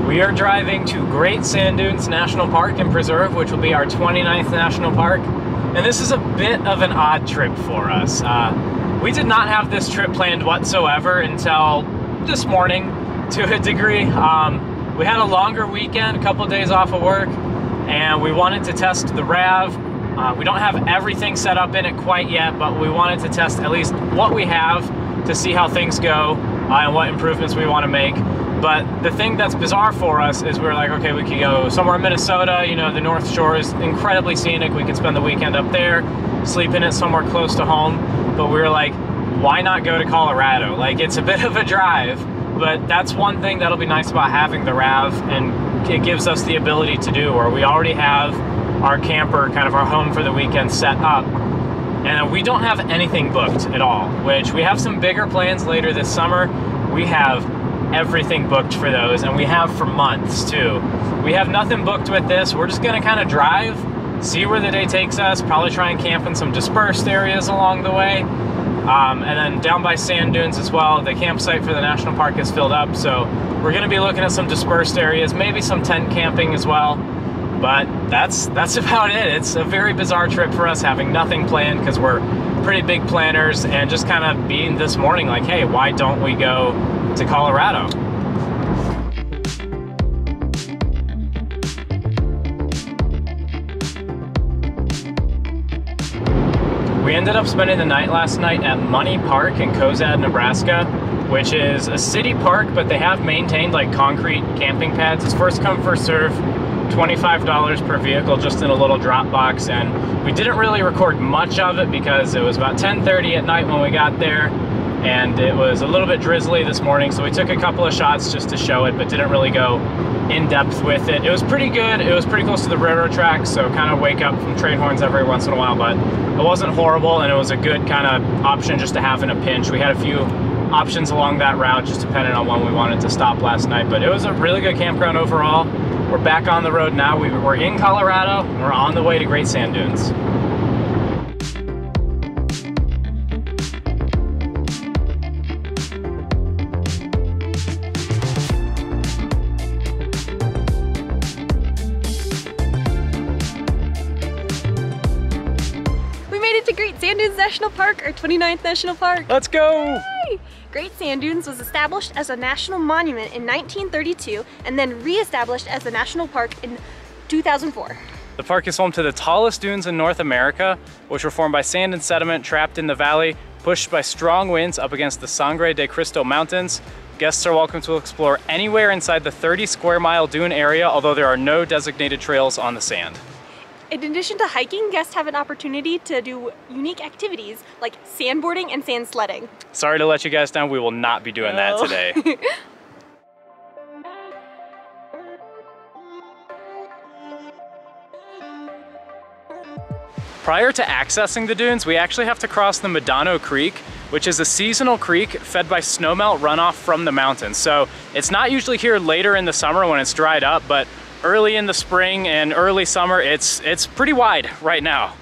We are driving to Great Sand Dunes National Park and Preserve, which will be our 29th national park. And this is a bit of an odd trip for us. We did not have this trip planned whatsoever until this morning to a degree. We had a longer weekend, a couple of days off of work, and we wanted to test the RAV. We don't have everything set up in it quite yet, but we wanted to test at least what we have to see how things go and what improvements we want to make. But the thing that's bizarre for us is we're like, okay, we could go somewhere in Minnesota, you know, the North Shore is incredibly scenic. We could spend the weekend up there, sleep in it somewhere close to home. But we were like, why not go to Colorado? Like, it's a bit of a drive, but that's one thing that'll be nice about having the RAV, and it gives us the ability to do where we already have our camper, kind of our home for the weekend set up. And we don't have anything booked at all, which we have some bigger plans later this summer. We have everything booked for those, and we have for months too. We have nothing booked with this. We're just gonna kind of drive, see where the day takes us, probably try and camp in some dispersed areas along the way. And then down by sand dunes as well, the campsite for the national park is filled up, so we're gonna be looking at some dispersed areas, maybe some tent camping as well. But that's about it. It's a very bizarre trip for us, having nothing planned because we're pretty big planners, and just kind of being this morning like, hey, why don't we go to Colorado? We ended up spending the night last night at Money Park in Cozad, Nebraska, which is a city park, but they have maintained like concrete camping pads. It's first come, first serve. $25 per vehicle, just in a little drop box, and we didn't really record much of it because it was about 10:30 at night when we got there, and it was a little bit drizzly this morning, so we took a couple of shots just to show it, but didn't really go in depth with it. It was pretty good. It was pretty close to the railroad tracks, so kind of wake up from train horns every once in a while, but it wasn't horrible, and it was a good kind of option just to have in a pinch. We had a few options along that route, just depending on when we wanted to stop last night, but it was a really good campground overall. We're back on the road now. We're in Colorado. We're on the way to Great Sand Dunes. We made it to Great Sand Dunes National Park, our 29th national park. Let's go! Yay! Great Sand Dunes was established as a national monument in 1932 and then re-established as a national park in 2004. The park is home to the tallest dunes in North America, which were formed by sand and sediment trapped in the valley, pushed by strong winds up against the Sangre de Cristo Mountains. Guests are welcome to explore anywhere inside the 30 square mile dune area, although there are no designated trails on the sand. In addition to hiking, guests have an opportunity to do unique activities like sandboarding and sand sledding. Sorry to let you guys down, we will not be doing that today. Prior to accessing the dunes, we actually have to cross the Medano Creek, which is a seasonal creek fed by snowmelt runoff from the mountains. So it's not usually here later in the summer when it's dried up, but early in the spring and early summer, it's pretty wide right now.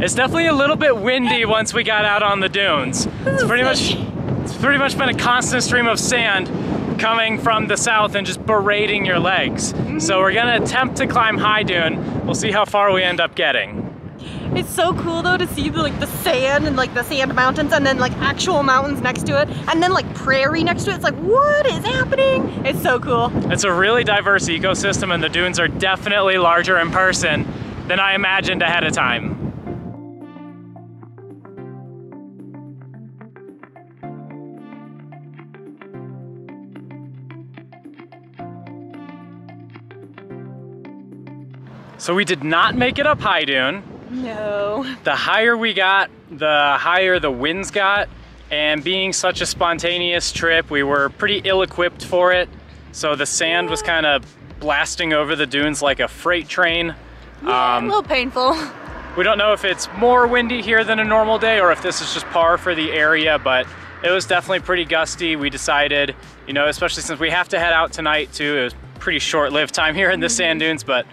It's definitely a little bit windy once we got out on the dunes. It's pretty much been a constant stream of sand coming from the south and just berating your legs. So we're gonna attempt to climb High Dune. We'll see how far we end up getting. It's so cool though to see the sand and like the sand mountains and then like actual mountains next to it and then like prairie next to it. It's like, what is happening? It's so cool. It's a really diverse ecosystem, and the dunes are definitely larger in person than I imagined ahead of time. So we did not make it up High Dune. No. The higher we got, the higher the winds got, and being such a spontaneous trip, we were pretty ill-equipped for it. So the sand was kind of blasting over the dunes like a freight train. Yeah, a little painful. We don't know if it's more windy here than a normal day or if this is just par for the area, but it was definitely pretty gusty. We decided, you know, especially since we have to head out tonight too, it was pretty short-lived time here in the sand dunes, but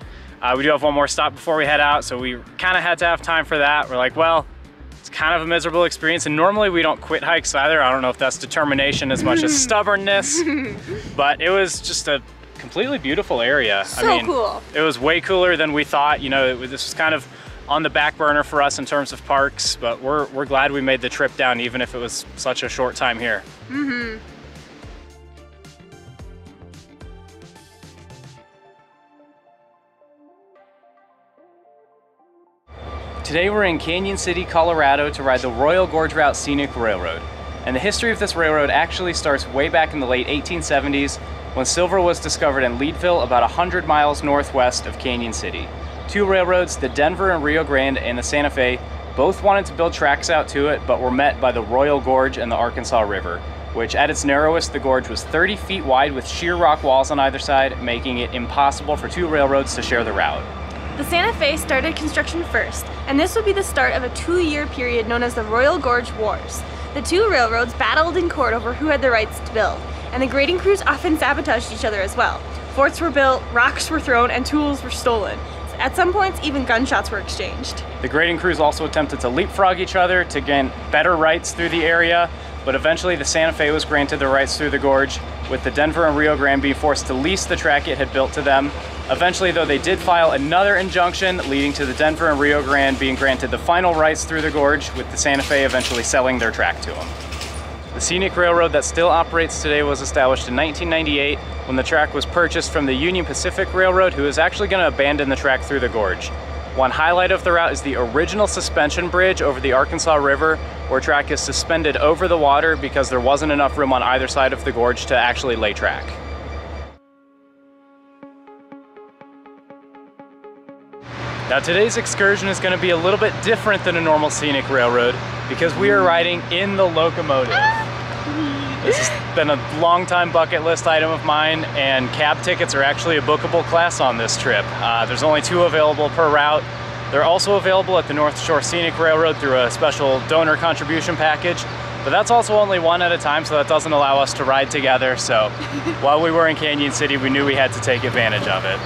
we do have one more stop before we head out, so we kind of had to have time for that. We're like, well, it's kind of a miserable experience, and normally we don't quit hikes either. I don't know if that's determination as much as stubbornness, but it was just a completely beautiful area. So I mean, cool. It was way cooler than we thought. You know, this was kind of on the back burner for us in terms of parks, but we're glad we made the trip down, even if it was such a short time here. Today we're in Cañon City, Colorado to ride the Royal Gorge Route Scenic Railroad. And the history of this railroad actually starts way back in the late 1870s when silver was discovered in Leadville, about 100 miles northwest of Cañon City. Two railroads, the Denver and Rio Grande and the Santa Fe, both wanted to build tracks out to it, but were met by the Royal Gorge and the Arkansas River, which at its narrowest, the gorge was 30 feet wide with sheer rock walls on either side, making it impossible for two railroads to share the route. The Santa Fe started construction first, and this would be the start of a 2-year period known as the Royal Gorge Wars. The two railroads battled in court over who had the rights to build, and the grading crews often sabotaged each other as well. Forts were built, rocks were thrown, and tools were stolen. At some points, even gunshots were exchanged. The grading crews also attempted to leapfrog each other to gain better rights through the area, but eventually the Santa Fe was granted the rights through the gorge, with the Denver and Rio Grande being forced to lease the track it had built to them. Eventually, though, they did file another injunction, leading to the Denver and Rio Grande being granted the final rights through the gorge, with the Santa Fe eventually selling their track to them. The scenic railroad that still operates today was established in 1998 when the track was purchased from the Union Pacific Railroad, who is actually going to abandon the track through the gorge. One highlight of the route is the original suspension bridge over the Arkansas River, where track is suspended over the water because there wasn't enough room on either side of the gorge to actually lay track. Now today's excursion is going to be a little bit different than a normal scenic railroad because we are riding in the locomotive. This has been a long time bucket list item of mine, and cab tickets are actually a bookable class on this trip. There's only 2 available per route. They're also available at the North Shore Scenic Railroad through a special donor contribution package, but that's also only 1 at a time, so that doesn't allow us to ride together. So while we were in Cañon City, we knew we had to take advantage of it.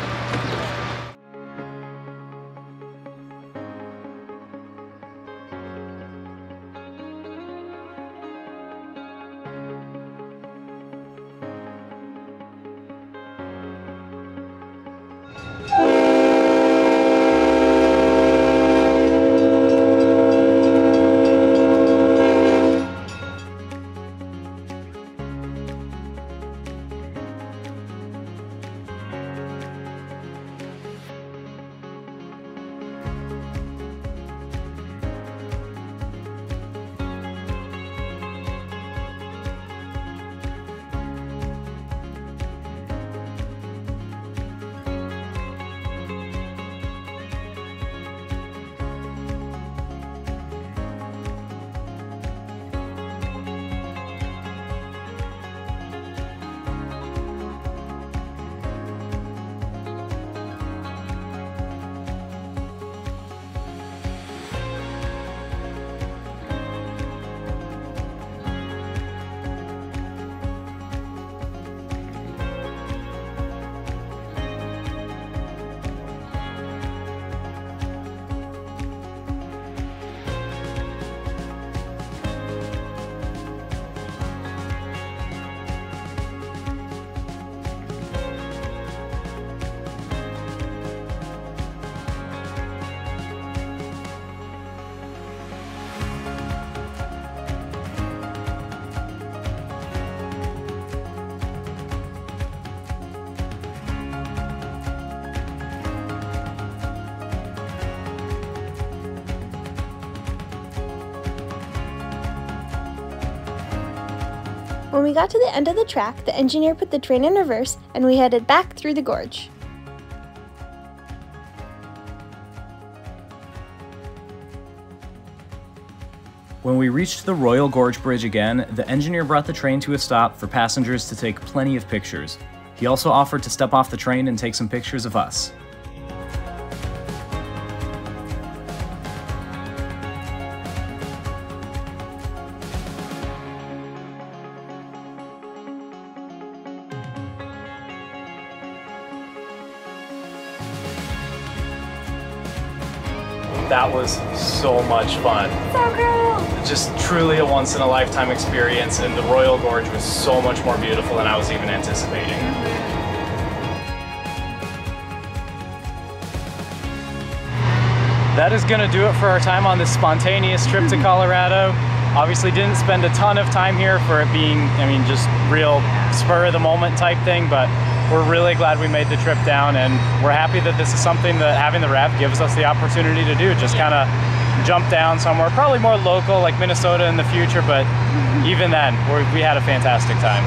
When we got to the end of the track, the engineer put the train in reverse and we headed back through the gorge. When we reached the Royal Gorge Bridge again, the engineer brought the train to a stop for passengers to take plenty of pictures. He also offered to step off the train and take some pictures of us. That was so much fun. So cool! Just truly a once-in-a-lifetime experience, and the Royal Gorge was so much more beautiful than I was even anticipating. That is gonna do it for our time on this spontaneous trip to Colorado. Obviously didn't spend a ton of time here for it being, I mean, just real spur of the moment type thing, but we're really glad we made the trip down, and we're happy that this is something that having the REV gives us the opportunity to do. Just kind of jump down somewhere, probably more local like Minnesota in the future, but even then, we had a fantastic time.